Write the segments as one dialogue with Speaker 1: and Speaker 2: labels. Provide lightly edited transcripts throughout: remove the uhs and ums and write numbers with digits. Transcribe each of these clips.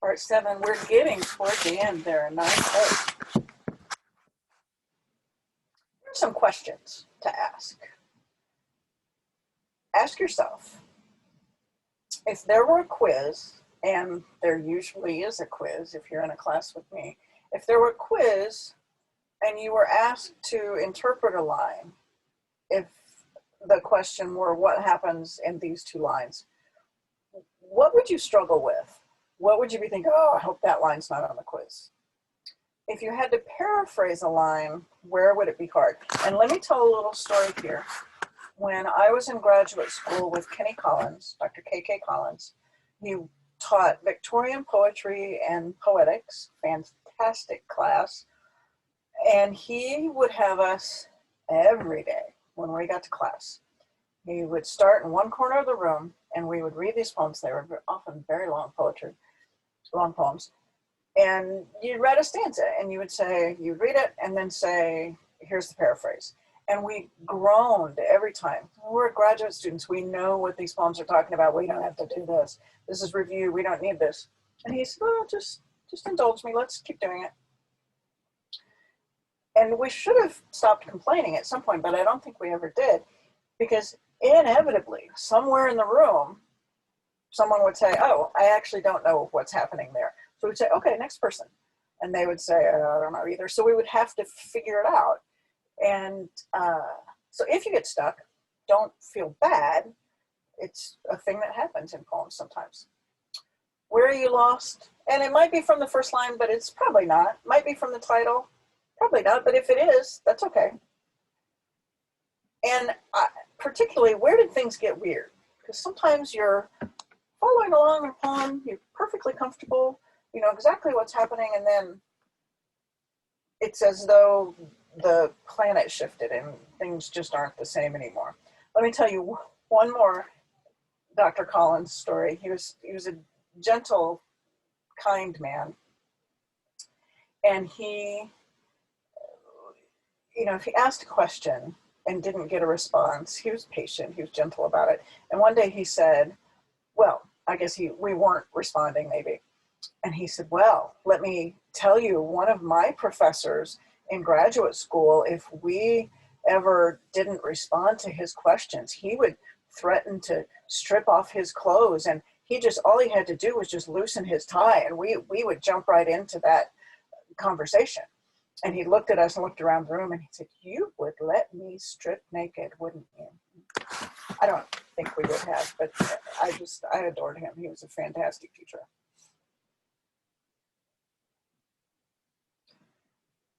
Speaker 1: Part 7, we're getting toward the end there. Nice. Here's some questions to ask. Ask yourself, if there were a quiz, and there usually is a quiz if you're in a class with me, if there were a quiz and you were asked to interpret a line, if the question were what happens in these two lines, what would you struggle with? What would you be thinking, oh, I hope that line's not on the quiz? If you had to paraphrase a line, where would it be hard? And let me tell a little story here. When I was in graduate school with Kenny Collins, Dr. K.K. Collins, he taught Victorian poetry and poetics, fantastic class. And he would have us every day when we got to class. He would start in one corner of the room and we would read these poems. They were often very long poetry, long poems. And you'd read a stanza and you would say, you'd read it and then say, here's the paraphrase. And we groaned every time. We're graduate students. We know what these poems are talking about. We don't have to do this. This is review. We don't need this. And he said, well, just indulge me. Let's keep doing it. And we should have stopped complaining at some point, but I don't think we ever did, because inevitably, somewhere in the room, someone would say, oh, I actually don't know what's happening there. So we'd say, okay, next person. And they would say, I don't know either. So we would have to figure it out. And so if you get stuck, don't feel bad. It's a thing that happens in poems sometimes. Where are you lost? And it might be from the first line, but it's probably not. It might be from the title, probably not. But if it is, that's okay. And particularly, where did things get weird? Because sometimes you're following along a poem, you're perfectly comfortable, you know exactly what's happening, and then it's as though the planet shifted and things just aren't the same anymore. Let me tell you one more Dr. Collins story. He was a gentle, kind man. And he, you know, if he asked a question and didn't get a response, he was patient, he was gentle about it. And one day he said, well, I guess we weren't responding maybe. And he said, well, let me tell you, one of my professors in graduate school, if we ever didn't respond to his questions, he would threaten to strip off his clothes, and all he had to do was just loosen his tie, and we would jump right into that conversation. And he looked at us and looked around the room and he said, you would let me strip naked, wouldn't you? I don't think we would have, but I adored him. He was a fantastic teacher.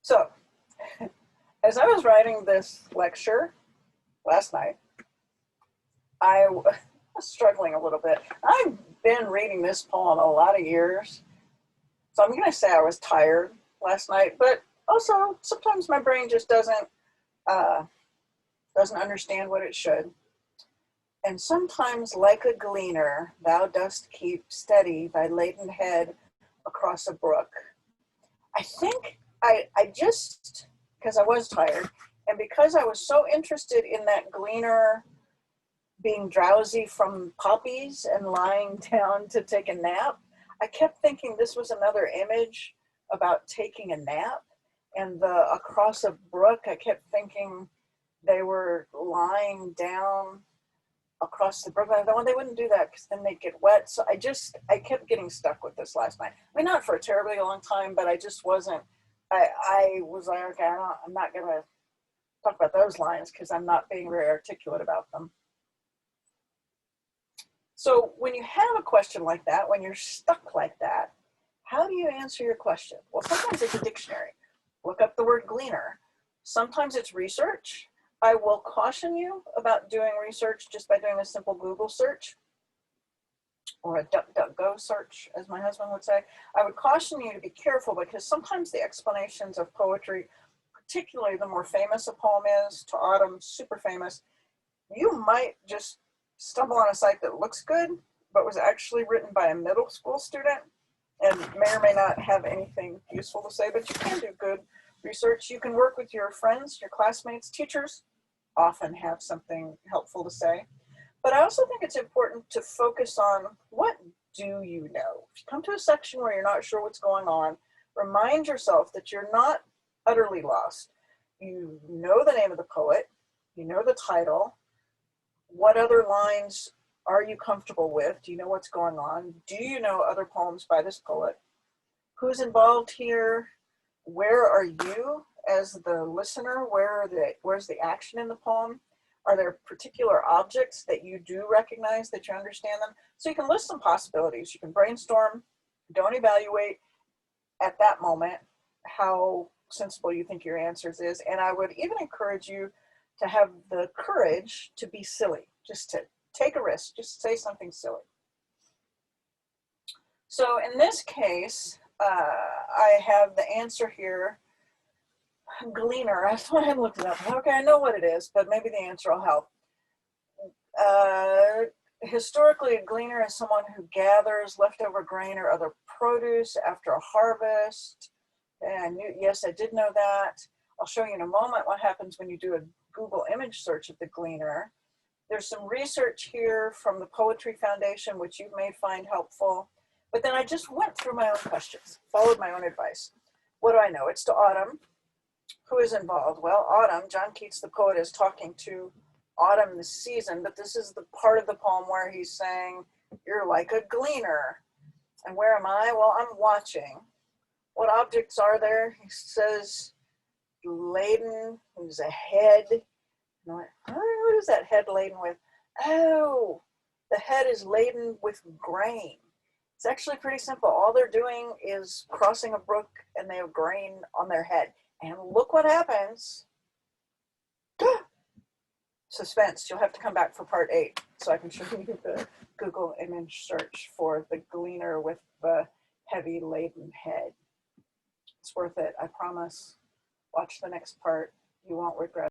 Speaker 1: So, as I was writing this lecture last night, I was struggling a little bit. I've been reading this poem a lot of years, so I'm going to say I was tired last night, but also sometimes my brain just doesn't understand what it should. And sometimes, like a gleaner, thou dost keep steady thy laden head across a brook. I think I just, because I was tired, and because I was so interested in that gleaner being drowsy from poppies and lying down to take a nap, I kept thinking this was another image about taking a nap. And across a brook, I kept thinking they were lying down across the brook. I thought, well, they wouldn't do that because then they'd get wet. So I kept getting stuck with this last night. I mean, not for a terribly long time, but I just wasn't. I was like, okay, I'm not going to talk about those lines because I'm not being very articulate about them. So when you have a question like that, when you're stuck like that, how do you answer your question? Well, sometimes it's a dictionary. Look up the word gleaner. Sometimes it's research. I will caution you about doing research just by doing a simple Google search or a DuckDuckGo search, as my husband would say. I would caution you to be careful because sometimes the explanations of poetry, particularly the more famous a poem is, to Autumn, super famous, you might just stumble on a site that looks good, but was actually written by a middle school student and may or may not have anything useful to say, but you can do good research. You can work with your friends, your classmates, teachers often have something helpful to say. But I also think it's important to focus on what do you know? If you come to a section where you're not sure what's going on, remind yourself that you're not utterly lost. You know the name of the poet, you know the title. What other lines are you comfortable with? Do you know what's going on? Do you know other poems by this poet? Who's involved here? Where are you as the listener? Where's the action in the poem? Are there particular objects that you do recognize, that you understand them? So you can list some possibilities. You can brainstorm. Don't evaluate at that moment how sensible you think your answers is. And I would even encourage you to have the courage to be silly, just to take a risk, just say something silly. So in this case, I have the answer here. Gleaner. I went ahead and looked it up. Okay, I know what it is, but maybe the answer will help. Historically, a gleaner is someone who gathers leftover grain or other produce after a harvest. And yes, I did know that. I'll show you in a moment what happens when you do a Google image search of the gleaner. There's some research here from the Poetry Foundation, which you may find helpful. But then I just went through my own questions, followed my own advice. What do I know? It's to Autumn. Who is involved? Well, Autumn, John Keats, the poet, is talking to Autumn the season, but this is the part of the poem where he's saying, you're like a gleaner. And where am I? Well, I'm watching. What objects are there? He says, laden, there's a head. And I went, what is that head laden with? Oh, the head is laden with grain. It's actually pretty simple. All they're doing is crossing a brook and they have grain on their head. And look what happens. Suspense. You'll have to come back for part 8 so I can show you the Google image search for the gleaner with the heavy laden head. It's worth it, I promise. Watch the next part. You won't regret it.